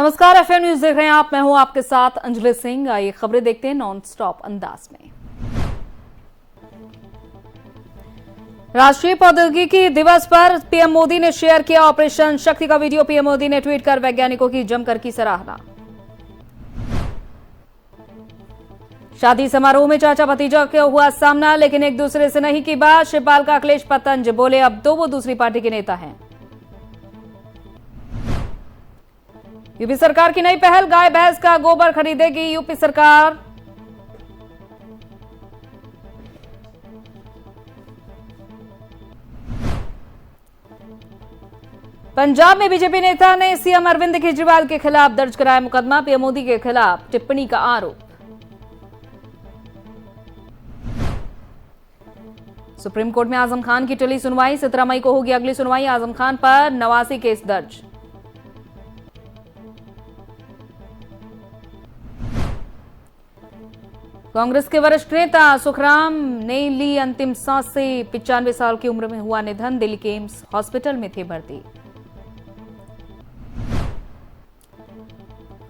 नमस्कार, FM news देख रहे हैं आप। मैं हूं आपके साथ अंजलि सिंह। आइए खबरें देखते हैं नॉन स्टॉप अंदाज में। राष्ट्रीय प्रौद्योगिकी दिवस पर पीएम मोदी ने शेयर किया ऑपरेशन शक्ति का वीडियो। पीएम मोदी ने ट्वीट कर वैज्ञानिकों की जमकर की सराहना। शादी समारोह में चाचा भतीजा का हुआ सामना, लेकिन एक दूसरे से नहीं की बात। शिवपाल का अखिलेश पतंज बोले अब तो वो दूसरी पार्टी के नेता हैं। यूपी सरकार की नई पहल, गाय भैंस का गोबर खरीदेगी यूपी सरकार। पंजाब में बीजेपी नेता ने सीएम अरविंद केजरीवाल के खिलाफ दर्ज कराया मुकदमा। पीएम मोदी के खिलाफ टिप्पणी का आरोप। सुप्रीम कोर्ट में आजम खान की टली सुनवाई। 17 मई को होगी अगली सुनवाई। आजम खान पर 89 केस दर्ज। कांग्रेस के वरिष्ठ नेता सुखराम ने ली अंतिम सांस से 95 साल की उम्र में हुआ निधन। दिल्ली के एम्स हॉस्पिटल में थे भर्ती।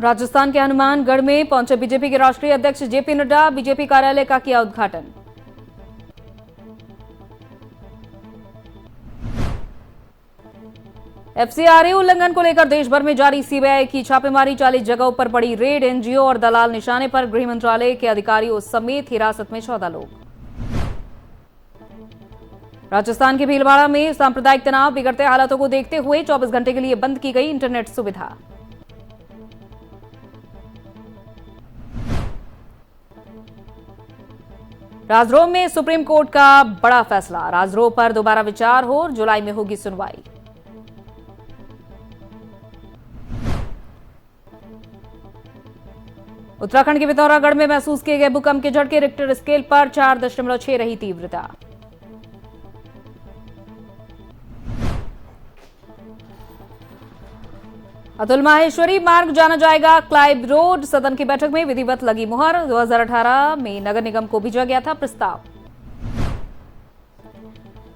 राजस्थान के हनुमानगढ़ में पहुंचे बीजेपी के राष्ट्रीय अध्यक्ष जेपी नड्डा। बीजेपी कार्यालय का किया उद्घाटन। एफसीआरए उल्लंघन को लेकर देश भर में जारी सीबीआई की छापेमारी। 40 जगहों पर पड़ी रेड। एनजीओ और दलाल निशाने पर। गृह मंत्रालय के अधिकारियों समेत हिरासत में 14 लोग। राजस्थान के भीलवाड़ा में सांप्रदायिक तनाव, बिगड़ते हालातों को देखते हुए 24 घंटे के लिए बंद की गई इंटरनेट सुविधा। राजद्रोह में सुप्रीम कोर्ट का बड़ा फैसला। राजद्रोह पर दोबारा विचार हो, जुलाई में होगी सुनवाई। उत्तराखंड के पिथौरागढ़ में महसूस किए गए भूकंप के झटके। रिक्टर स्केल पर 4.6 रही तीव्रता। अतुल माहेश्वरी मार्ग जाना जाएगा क्लाइव रोड। सदन की बैठक में विधिवत लगी मुहर। 2018 में नगर निगम को भेजा गया था प्रस्ताव।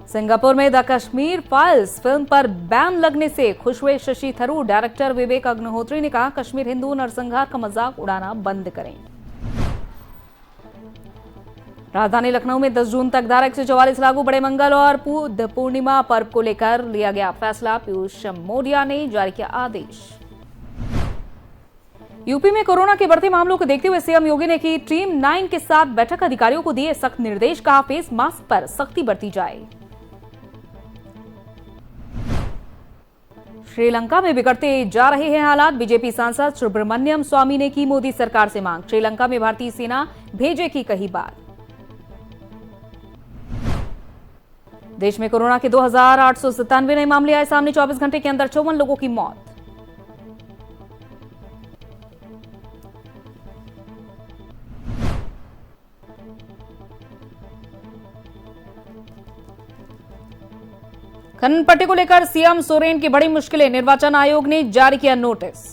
सिंगापुर में द कश्मीर फाइल्स फिल्म पर बैन लगने से खुश हुए शशि थरूर। डायरेक्टर विवेक अग्निहोत्री ने कहा कश्मीर हिंदू नरसंहार का मजाक उड़ाना बंद करें। राजधानी लखनऊ में 10 जून तक धारा 144 लागू। बड़े मंगल और बुद्ध पूर्णिमा पर्व को लेकर लिया गया फैसला। पीयूष मोडिया ने जारी किया आदेश। यूपी में कोरोना के बढ़ते मामलों को देखते हुए सीएम योगी ने की टीम 9 के साथ बैठक। अधिकारियों को दिए सख्त निर्देश। कहा फेस मास्क पर सख्ती बरती जाए। श्रीलंका में बिगड़ते जा रहे हैं हालात। बीजेपी सांसद सुब्रमण्यम स्वामी ने की मोदी सरकार से मांग। श्रीलंका में भारतीय सेना भेजे की कही बात। देश में कोरोना के 2897 नए मामले आए सामने। 24 घंटे के अंदर 54 लोगों की मौत। खनन पट्टी को लेकर सीएम सोरेन की बड़ी मुश्किलें। निर्वाचन आयोग ने जारी किया नोटिस।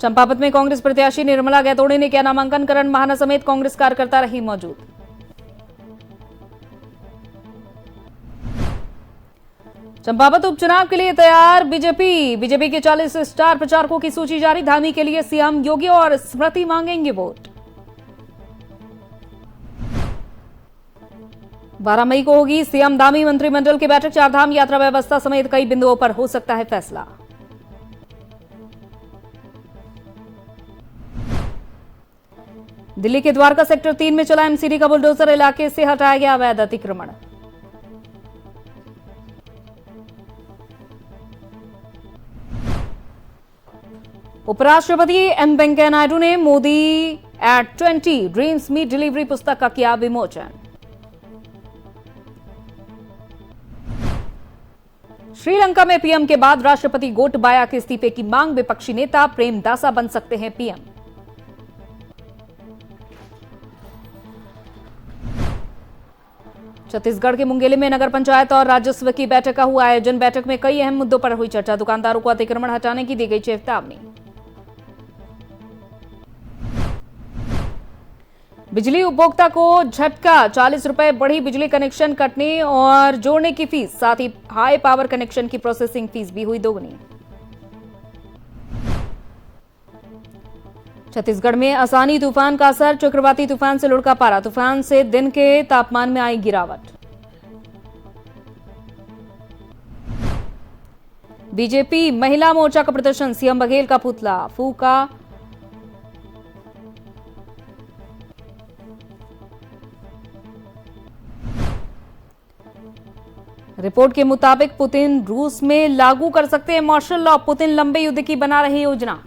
चंपावत में कांग्रेस प्रत्याशी निर्मला गैतोड़े ने किया नामांकन। करण महाना समेत कांग्रेस कार्यकर्ता रही मौजूद। चंपावत उपचुनाव के लिए तैयार बीजेपी के 40 स्टार प्रचारकों की सूची जारी। धामी के लिए सीएम योगी और स्मृति मांगेंगे वोट। 12 मई को होगी सीएम धामी मंत्रिमंडल की बैठक। चारधाम यात्रा व्यवस्था समेत कई बिंदुओं पर हो सकता है फैसला। दिल्ली के द्वारका सेक्टर 3 में चला एमसीडी का बुलडोजर। इलाके से हटाया गया अवैध अतिक्रमण। उपराष्ट्रपति एम वेंकैया नायडू ने Modi at 20 dreams meet delivery पुस्तक का किया विमोचन। श्रीलंका में पीएम के बाद राष्ट्रपति गोटबाया के इस्तीफे की मांग। विपक्षी नेता प्रेमदासा बन सकते हैं पीएम। छत्तीसगढ़ के मुंगेली में नगर पंचायत और राजस्व की बैठक का हुआ आयोजन। बैठक में कई अहम मुद्दों पर हुई चर्चा। दुकानदारों को अतिक्रमण हटाने की दी गई चेतावनी। बिजली उपभोक्ता को झटका। 40 रुपए बढ़ी बिजली कनेक्शन कटने और जोड़ने की फीस। साथ ही हाई पावर कनेक्शन की प्रोसेसिंग फीस भी हुई दोगुनी। छत्तीसगढ़ में आसानी तूफान का असर, चक्रवाती तूफान से लुढ़का पारा, तूफान से दिन के तापमान में आई गिरावट। बीजेपी महिला मोर्चा का प्रदर्शन, सीएम बघेल का पुतला फूका। रिपोर्ट के मुताबिक पुतिन रूस में लागू कर सकते हैं मार्शल लॉ, पुतिन लंबे युद्ध की बना रही योजना।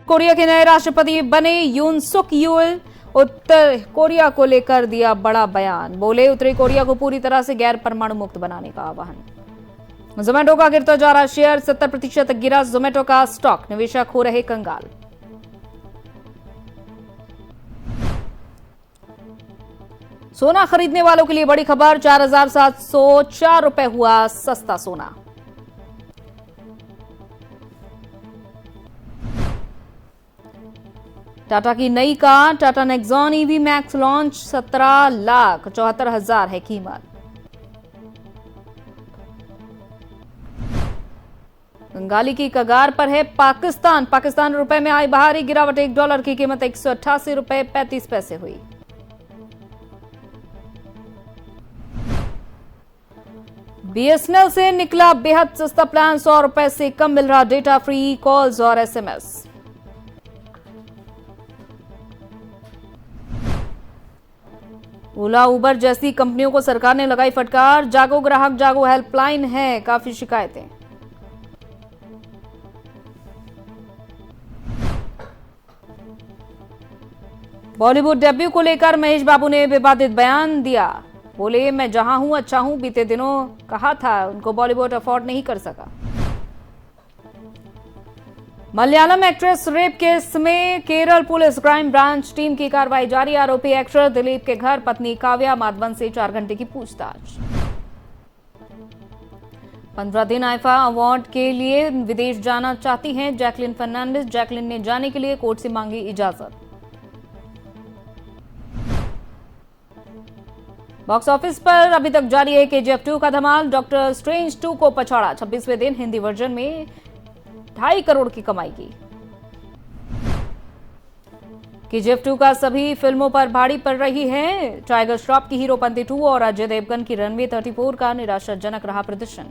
कोरिया के नए राष्ट्रपति बने यून सुक यूल, उत्तर कोरिया को लेकर दिया बड़ा बयान, बोले उत्तरी कोरिया को पूरी तरह से गैर परमाणु मुक्त बनाने का आह्वान। जोमेटो का गिरता जा रहा शेयर, 70% तक गिरा जोमेटो का स्टॉक, निवेशक हो रहे कंगाल। सोना खरीदने वालों के लिए बड़ी खबर, 4,704 रुपए हुआ सस्ता सोना। टाटा की नई car Tata Nexon EV max launch, 17,74,000 है कीमत। कंगाली की कगार पर है पाकिस्तान रुपए में आई भारी गिरावट, $1 की कीमत 188 रुपए 35 पैसे हुई। बीएसएनएल से निकला बेहद सस्ता प्लान, 100 रुपए से कम मिल रहा डेटा, फ्री कॉल्स और एसएमएस। ओला उबर जैसी कंपनियों को सरकार ने लगाई फटकार, जागो ग्राहक जागो हेल्पलाइन है काफी शिकायतें। बॉलीवुड डेब्यू को लेकर महेश बाबू ने विवादित बयान दिया, बोले मैं जहां हूं अच्छा हूं, बीते दिनों कहा था उनको बॉलीवुड अफोर्ड नहीं कर सका। मलयालम एक्ट्रेस रेप केस में Kerala police crime branch team की कार्रवाई जारी, आरोपी एक्टर दिलीप के घर पत्नी काव्या माधवन से 4 घंटे की पूछताछ। 15 दिन आईफा अवार्ड के लिए विदेश जाना चाहती हैं जैकलिन फर्नांडिस, जैकलिन ने जाने के लिए कोर्ट से मांगी इजाजत। बॉक्स ऑफिस पर अभी तक जारी है केजीएफ 2 का धमाल, डॉक्टर स्ट्रेंज 2 को पछाड़ा, 26वें दिन हिंदी वर्जन में 2.5 करोड़ की कमाई की। केजीएफ 2 का सभी फिल्मों पर भारी पड़ रही है, टाइगर श्रॉफ की हीरोपंती 2 और अजय देवगन की रनवे 34 का निराशाजनक रहा प्रदर्शन।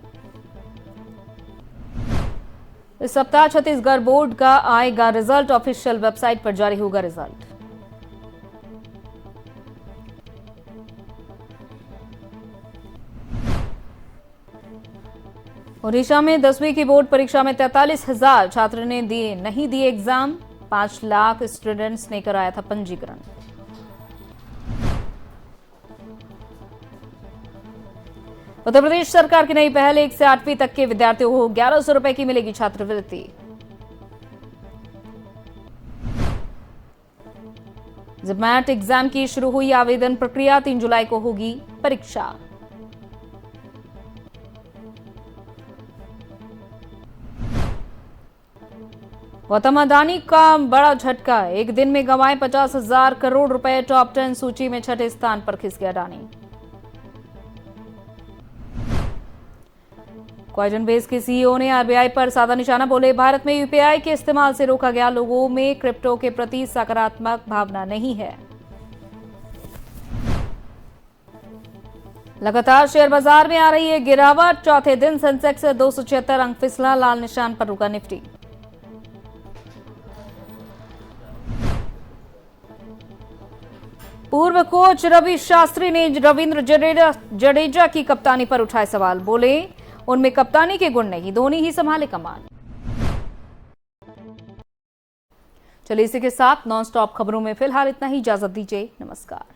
इस सप्ताह छत्तीसगढ़ बोर्ड का आएगा रिजल्ट, ऑफिशियल वेबसाइट पर जारी होगा रिजल्ट। ओडिशा में 10वीं की बोर्ड परीक्षा में 43,000 छात्र ने नहीं दिए एग्जाम, 5 लाख स्टूडेंट्स ने कराया था पंजीकरण। उत्तर प्रदेश सरकार की नई पहल, 1 से 8वीं तक के विद्यार्थियों को 1100 रुपए की मिलेगी छात्रवृत्ति। जिपमैट एग्जाम की शुरू हुई आवेदन प्रक्रिया, 3 जुलाई को होगी परीक्षा। गौतम अडानी का बड़ा झटका, एक दिन में गंवाए 50,000 करोड़ रुपए, टॉप 10 सूची में 6ठे स्थान पर खिसक गया अडानी। क्वाइटन बेस के सीईओ ने आरबीआई पर साधा निशाना, बोले भारत में यूपीआई के इस्तेमाल से रोका गया, लोगों में क्रिप्टो के प्रति सकारात्मक भावना नहीं है। लगातार शेयर बाजार में आ रही है गिरावट, चौथे दिन सेंसेक्स 276 अंक फिसला, लाल निशान पर रुका निफ्टी। पूर्व कोच रवि शास्त्री ने रविंद्र जडेजा की कप्तानी पर उठाए सवाल, बोले उनमें कप्तानी के गुण नहीं, धोनी ही संभाले कमान। चलिए इसी के साथ नॉन स्टॉप खबरों में फिलहाल इतना ही, इजाजत दीजिए, नमस्कार।